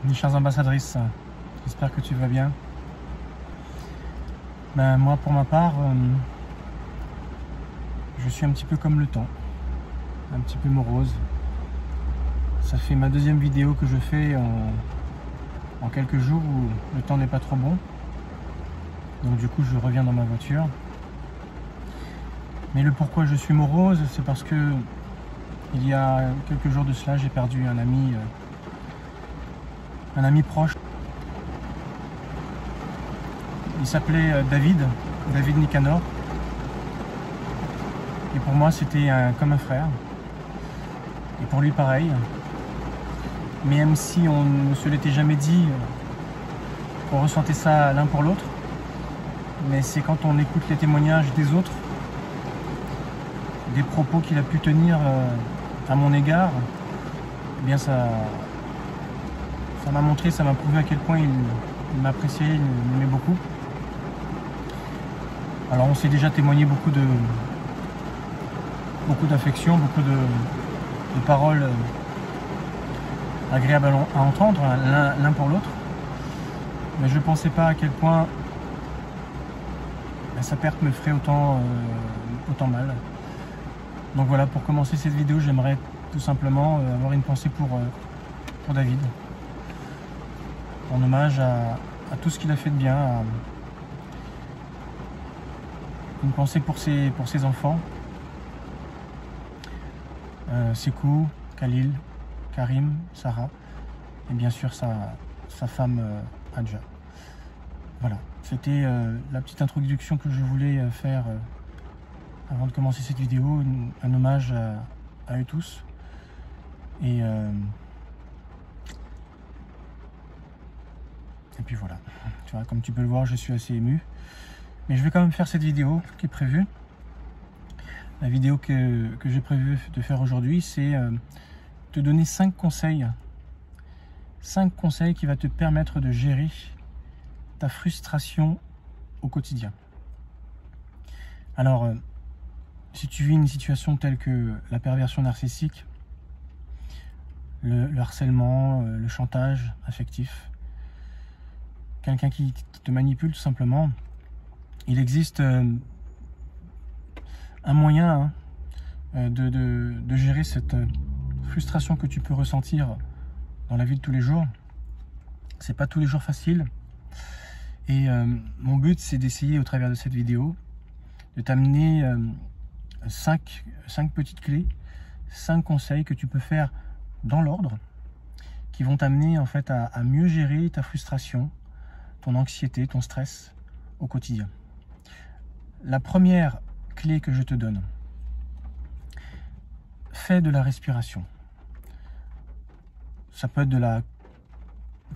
Mes chères ambassadrices, j'espère que tu vas bien. Ben, moi, pour ma part, je suis un petit peu comme le temps, un petit peu morose. Ça fait ma deuxième vidéo que je fais en quelques jours où le temps n'est pas trop bon. Donc du coup, je reviens dans ma voiture. Mais le pourquoi je suis morose, c'est parce que il y a quelques jours de cela, j'ai perdu un ami proche. Il s'appelait David Nicanor. Et pour moi, c'était comme un frère. Et pour lui, pareil. Mais même si on ne se l'était jamais dit, on ressentait ça l'un pour l'autre. Mais c'est quand on écoute les témoignages des autres, des propos qu'il a pu tenir à mon égard, eh bien ça m'a montré, ça m'a prouvé à quel point il m'appréciait, il m'aimait beaucoup. Alors on s'est déjà témoigné beaucoup d'affection, beaucoup de paroles agréables à entendre l'un pour l'autre. Mais je ne pensais pas à quel point sa perte me ferait autant mal. Donc voilà, pour commencer cette vidéo, j'aimerais tout simplement avoir une pensée pour David. En hommage à tout ce qu'il a fait de bien. Une pensée pour ses enfants. Sekou, Khalil, Karim, Sarah. Et bien sûr sa femme Adja. Voilà, c'était la petite introduction que je voulais faire avant de commencer cette vidéo, un hommage à eux tous. Et puis voilà, tu vois, comme tu peux le voir, je suis assez ému. Mais je vais quand même faire cette vidéo qui est prévue. La vidéo que j'ai prévu de faire aujourd'hui, c'est te donner 5 conseils. 5 conseils qui vont te permettre de gérer ta frustration au quotidien. Alors, si tu vis une situation telle que la perversion narcissique, le harcèlement, le chantage affectif, quelqu'un qui te manipule tout simplement, il existe un moyen de gérer cette frustration que tu peux ressentir dans la vie de tous les jours. C'est pas tous les jours facile. Et mon but, c'est d'essayer au travers de cette vidéo de t'amener 5 petites clés, 5 conseils que tu peux faire dans l'ordre, qui vont t'amener en fait à mieux gérer ta frustration, ton anxiété, ton stress au quotidien. La première clé que je te donne, fais de la respiration. Ça peut être de la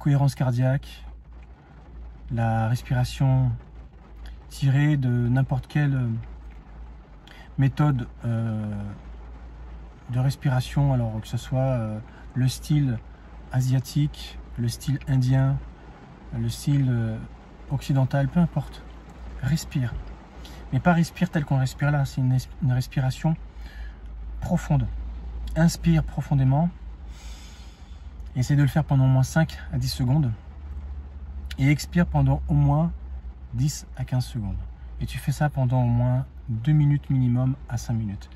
cohérence cardiaque, la respiration tirée de n'importe quelle méthode de respiration, alors que ce soit le style asiatique, le style indien, le style occidental, peu importe. Respire. Mais pas respire tel qu'on respire là, c'est une respiration profonde. Inspire profondément. Essaie de le faire pendant au moins 5 à 10 secondes. Et expire pendant au moins 10 à 15 secondes. Et tu fais ça pendant au moins 2 minutes minimum à 5 minutes.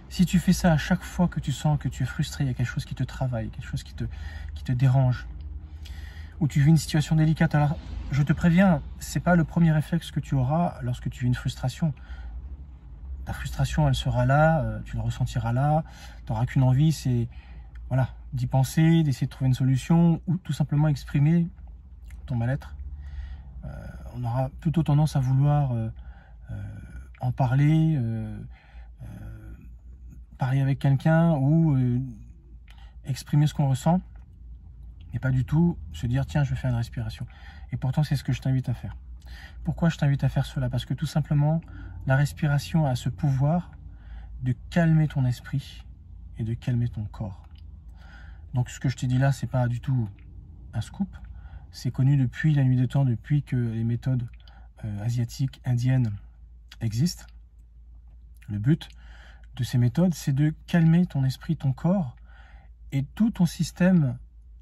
Si tu fais ça à chaque fois que tu sens que tu es frustré, il y a quelque chose qui te travaille, quelque chose qui te dérange, ou tu vis une situation délicate, alors je te préviens, c'est pas le premier réflexe que tu auras lorsque tu vis une frustration. Ta frustration, elle sera là, tu le ressentiras là, tu n'auras qu'une envie, c'est voilà, d'y penser, d'essayer de trouver une solution, ou tout simplement exprimer ton mal-être. On aura plutôt tendance à vouloir en parler, parler avec quelqu'un ou exprimer ce qu'on ressent, et pas du tout se dire tiens, je vais faire une respiration. Et pourtant, c'est ce que je t'invite à faire. Pourquoi je t'invite à faire cela? Parce que tout simplement, la respiration a ce pouvoir de calmer ton esprit et de calmer ton corps. Donc ce que je te dis là, c'est pas du tout un scoop. C'est connu depuis la nuit des temps, depuis que les méthodes asiatiques, indiennes existent. Le but de ces méthodes, c'est de calmer ton esprit, ton corps et tout ton système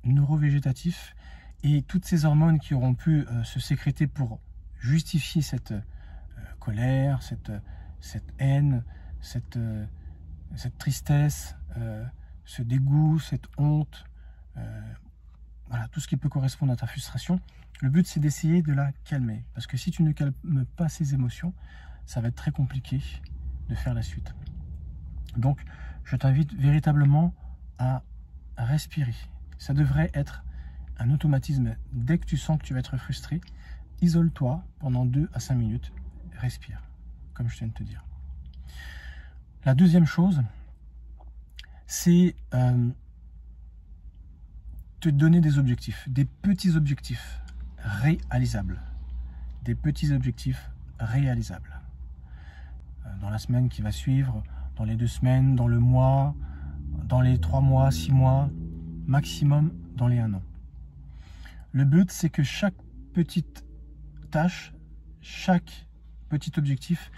neurovégétatif Et toutes ces hormones qui auront pu se sécréter pour justifier cette colère, cette haine, cette tristesse, ce dégoût, cette honte, voilà, tout ce qui peut correspondre à ta frustration. Le but, c'est d'essayer de la calmer. Parce que si tu ne calmes pas ces émotions, ça va être très compliqué de faire la suite. Donc, je t'invite véritablement à respirer. Ça devrait être un automatisme. Dès que tu sens que tu vas être frustré, isole-toi pendant 2 à 5 minutes, respire, comme je viens de te dire. La deuxième chose, c'est te donner des objectifs, des petits objectifs réalisables. Des petits objectifs réalisables. Dans la semaine qui va suivre, dans les 2 semaines, dans le mois, dans les 3 mois, 6 mois, maximum dans les 1 an. Le but, c'est que chaque petite tâche, chaque petit objectif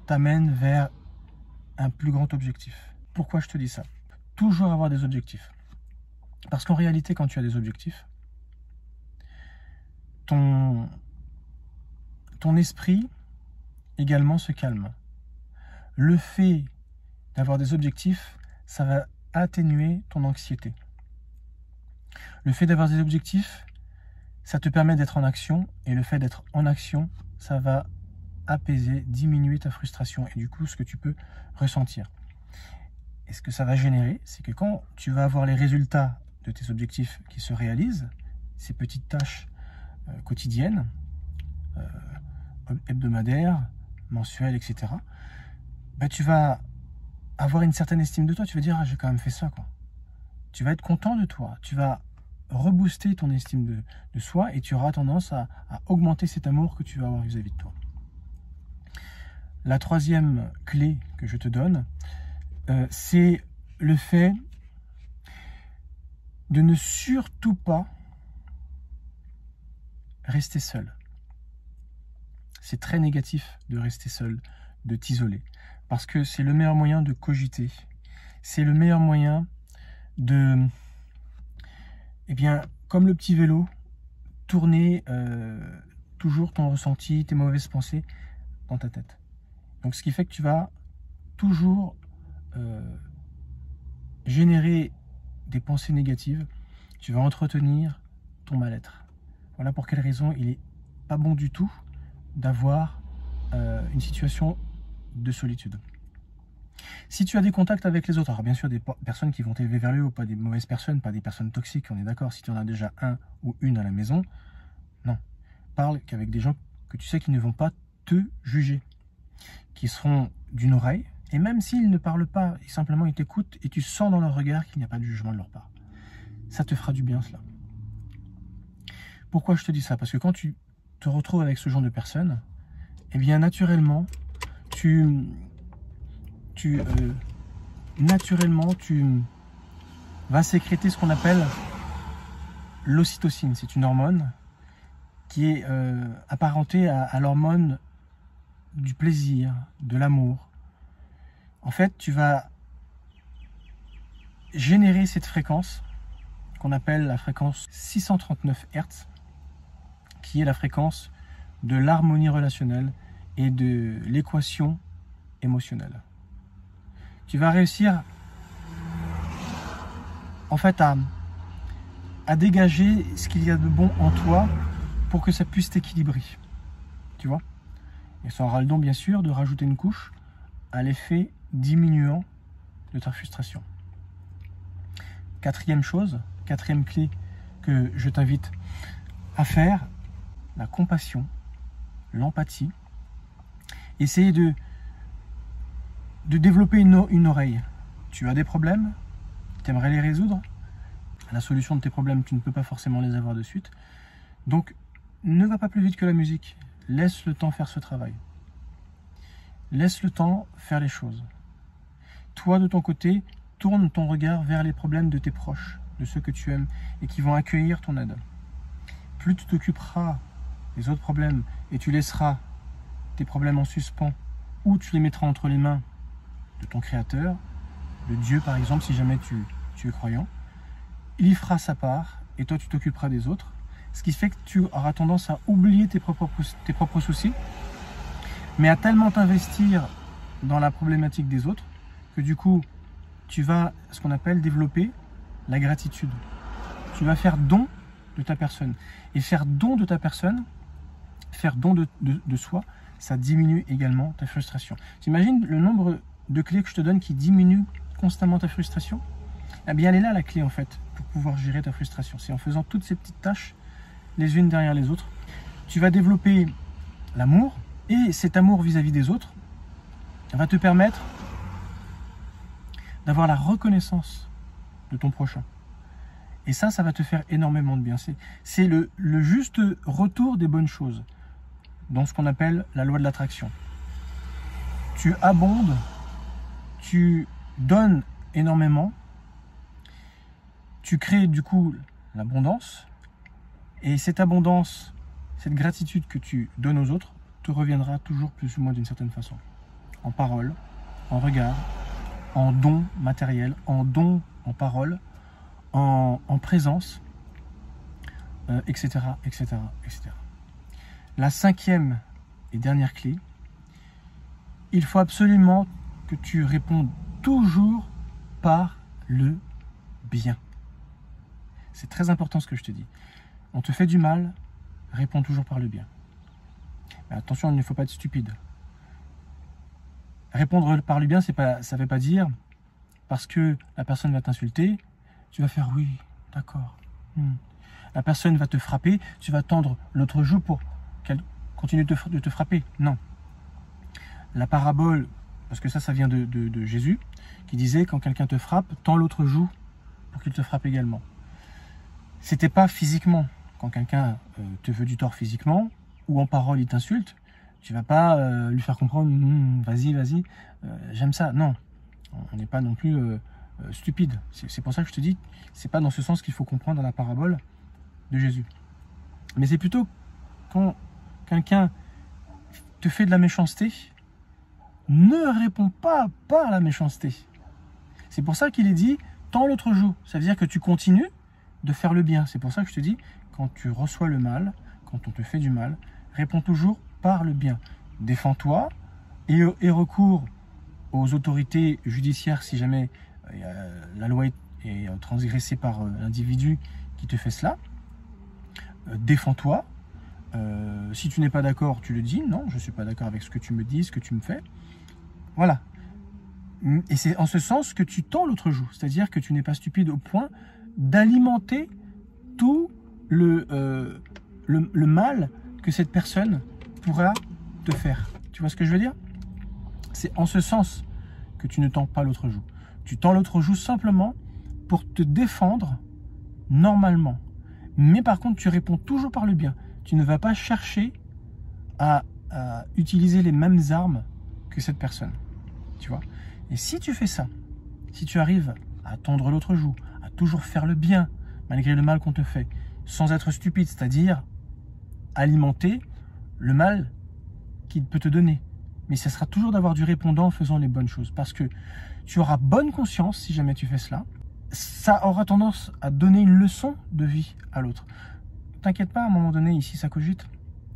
t'amène vers un plus grand objectif. Pourquoi je te dis ça? Toujours avoir des objectifs. Parce qu'en réalité, quand tu as des objectifs, ton esprit également se calme. Le fait d'avoir des objectifs, ça va atténuer ton anxiété. Le fait d'avoir des objectifs, ça te permet d'être en action, et le fait d'être en action, ça va apaiser, diminuer ta frustration et du coup ce que tu peux ressentir. Et ce que ça va générer, c'est que quand tu vas avoir les résultats de tes objectifs qui se réalisent, ces petites tâches quotidiennes, hebdomadaires, mensuelles, etc., ben, tu vas avoir une certaine estime de toi. Tu vas dire, ah, j'ai quand même fait ça, quoi. Tu vas être content de toi. Tu vas rebooster ton estime de soi et tu auras tendance à augmenter cet amour que tu vas avoir vis-à-vis de toi. La troisième clé que je te donne, c'est le fait de ne surtout pas rester seul. C'est très négatif de rester seul, de t'isoler, parce que c'est le meilleur moyen de cogiter. C'est le meilleur moyen de, eh bien, comme le petit vélo, tourner toujours ton ressenti, tes mauvaises pensées dans ta tête. Donc ce qui fait que tu vas toujours générer des pensées négatives, tu vas entretenir ton mal-être. Voilà pour quelle raison il n'est pas bon du tout d'avoir une situation de solitude. Si tu as des contacts avec les autres, alors bien sûr des personnes qui vont t'élever vers le haut, pas des mauvaises personnes, pas des personnes toxiques, on est d'accord. Si tu en as déjà un ou une à la maison, non. Parle qu'avec des gens que tu sais qui ne vont pas te juger, qui seront d'une oreille, et même s'ils ne parlent pas, simplement ils t'écoutent et tu sens dans leur regard qu'il n'y a pas de jugement de leur part. Ça te fera du bien cela. Pourquoi je te dis ça? Parce que quand tu te retrouves avec ce genre de personnes, eh bien naturellement, tu vas sécréter ce qu'on appelle l'ocytocine. C'est une hormone qui est apparentée à l'hormone du plaisir, de l'amour. En fait, tu vas générer cette fréquence qu'on appelle la fréquence 639 Hz, qui est la fréquence de l'harmonie relationnelle et de l'équation émotionnelle. Tu vas réussir en fait à dégager ce qu'il y a de bon en toi pour que ça puisse t'équilibrer. Tu vois? Et ça aura le don bien sûr de rajouter une couche à l'effet diminuant de ta frustration. Quatrième chose, quatrième clé que je t'invite à faire, la compassion, l'empathie. Essayer de développer une oreille. Tu as des problèmes, tu aimerais les résoudre. La solution de tes problèmes, tu ne peux pas forcément les avoir de suite. Donc, ne va pas plus vite que la musique. Laisse le temps faire ce travail. Laisse le temps faire les choses. Toi, de ton côté, tourne ton regard vers les problèmes de tes proches, de ceux que tu aimes et qui vont accueillir ton aide. Plus tu t'occuperas des autres problèmes et tu laisseras tes problèmes en suspens ou tu les mettras entre les mains de ton créateur, de Dieu par exemple, si jamais tu es croyant, il y fera sa part et toi tu t'occuperas des autres, ce qui fait que tu auras tendance à oublier tes propres soucis, mais à tellement t'investir dans la problématique des autres que du coup, tu vas, ce qu'on appelle, développer la gratitude. Tu vas faire don de ta personne. Et faire don de ta personne, faire don de soi, ça diminue également ta frustration. Tu imagines le nombre de clés que je te donne qui diminuent constamment ta frustration? Eh bien, elle est là la clé en fait, pour pouvoir gérer ta frustration. C'est en faisant toutes ces petites tâches, les unes derrière les autres. Tu vas développer l'amour, et cet amour vis-à-vis des autres va te permettre d'avoir la reconnaissance de ton prochain. Et ça va te faire énormément de bien. C'est le juste retour des bonnes choses, dans ce qu'on appelle la loi de l'attraction. Tu abondes, tu donnes énormément, tu crées du coup l'abondance, et cette abondance, cette gratitude que tu donnes aux autres, te reviendra toujours plus ou moins d'une certaine façon. En parole, en regard, en don matériel, en don en parole, en présence, etc., etc., etc. La cinquième et dernière clé, il faut absolument que tu répondes toujours par le bien. C'est très important ce que je te dis. On te fait du mal, réponds toujours par le bien. Mais attention, il ne faut pas être stupide. Répondre par le bien, ça ne veut pas dire, parce que la personne va t'insulter, tu vas faire oui, d'accord. La personne va te frapper, tu vas tendre l'autre joue pour qu'elle continue de te frapper. Non. La parabole, parce que ça vient de Jésus, qui disait quand quelqu'un te frappe, tends l'autre joue pour qu'il te frappe également. C'était pas physiquement. Quand quelqu'un te veut du tort physiquement, ou en parole il t'insulte, tu vas pas lui faire comprendre vas-y, j'aime ça. Non, on n'est pas non plus stupide. C'est pour ça que je te dis, c'est pas dans ce sens qu'il faut comprendre dans la parabole de Jésus. Mais c'est plutôt quand quelqu'un te fait de la méchanceté, ne réponds pas par la méchanceté. C'est pour ça qu'il est dit, tends l'autre joue. Ça veut dire que tu continues de faire le bien. C'est pour ça que je te dis, quand tu reçois le mal, quand on te fait du mal, réponds toujours par le bien. Défends-toi et recours aux autorités judiciaires si jamais la loi est transgressée par l'individu qui te fait cela. Défends-toi. Si tu n'es pas d'accord, tu le dis. Non, je ne suis pas d'accord avec ce que tu me dis, ce que tu me fais. Voilà. Et c'est en ce sens que tu tends l'autre joue. C'est-à-dire que tu n'es pas stupide au point d'alimenter tout le mal que cette personne pourra te faire. Tu vois ce que je veux dire? C'est en ce sens que tu ne tends pas l'autre joue. Tu tends l'autre joue simplement pour te défendre normalement. Mais par contre, tu réponds toujours par le bien. Tu ne vas pas chercher à utiliser les mêmes armes que cette personne. Tu vois? Et si tu fais ça, si tu arrives à tendre l'autre joue, à toujours faire le bien, malgré le mal qu'on te fait, sans être stupide, c'est-à-dire alimenter le mal qu'il peut te donner. Mais ça sera toujours d'avoir du répondant en faisant les bonnes choses. Parce que tu auras bonne conscience si jamais tu fais cela. Ça aura tendance à donner une leçon de vie à l'autre. T'inquiète pas, à un moment donné, ici ça cogite.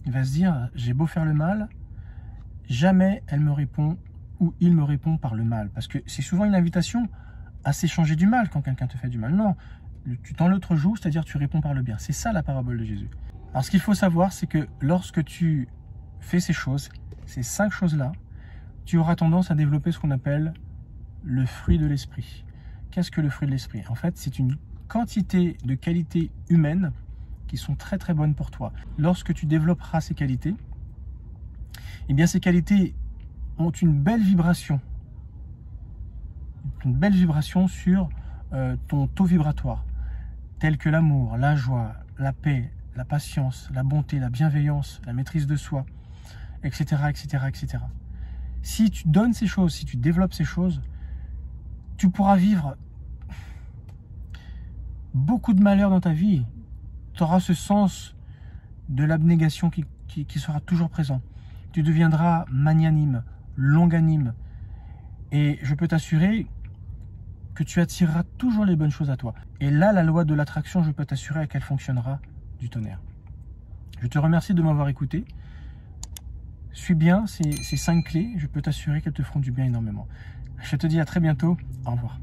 Il va se dire, j'ai beau faire le mal, jamais elle me répond ou il me répond par le mal. Parce que c'est souvent une invitation à s'échanger du mal quand quelqu'un te fait du mal. Non, tu tends l'autre joue, c'est-à-dire tu réponds par le bien. C'est ça la parabole de Jésus. Alors ce qu'il faut savoir, c'est que lorsque tu fais ces choses, ces 5 choses-là, tu auras tendance à développer ce qu'on appelle le fruit de l'esprit. Qu'est-ce que le fruit de l'esprit? En fait, c'est une quantité de qualités humaines qui sont très très bonnes pour toi. Lorsque tu développeras ces qualités, eh bien ces qualités ont une belle vibration sur ton taux vibratoire, tel que l'amour, la joie, la paix, la patience, la bonté, la bienveillance, la maîtrise de soi, etc., etc., etc. Si tu donnes ces choses, si tu développes ces choses, tu pourras vivre beaucoup de malheur dans ta vie. Tu auras ce sens de l'abnégation qui sera toujours présent. Tu deviendras magnanime, longanime. Et je peux t'assurer que tu attireras toujours les bonnes choses à toi. Et là, la loi de l'attraction, je peux t'assurer qu'elle fonctionnera du tonnerre. Je te remercie de m'avoir écouté. Suis bien ces 5 clés, je peux t'assurer qu'elles te feront du bien énormément. Je te dis à très bientôt, au revoir.